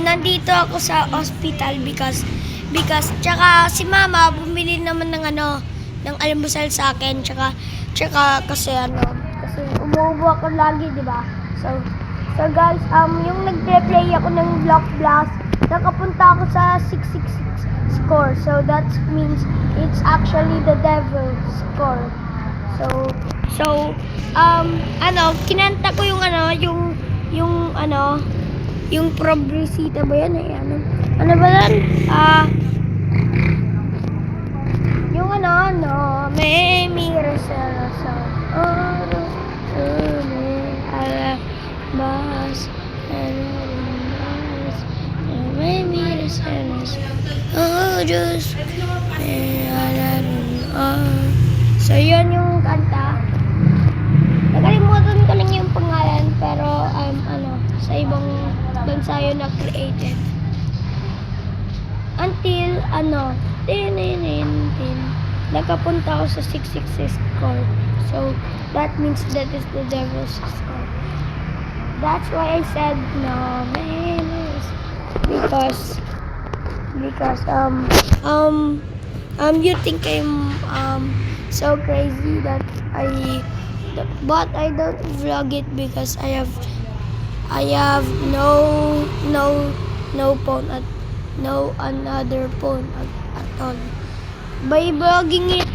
Nandito ako sa hospital because tsaka si mama bumili naman ng almusal sa akin, tsaka kasi kasi umuubo ako lagi, di ba? So guys, yung nagpe-play ako ng Block Blast, nakapunta ako sa 666 score. So that means it's actually the devil's score. So kinanta ko yung Progresita ba yan? Ano ba yan? Yung me mira sa oro, me alabas, me mira sa oh Diyos, me alarun. So yun yung kanta. Nakalimutan ko lang yung pangalan, pero sa ibang bansa yun na-created. Until nakapunta ako sa 666 score. So that means that is the devil's score. That's why I said no man, because you think I'm so crazy that but I don't vlog it because I have no phone at no another phone at all. By vlogging it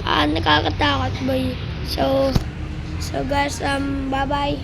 nakakatakot by. So guys, bye bye.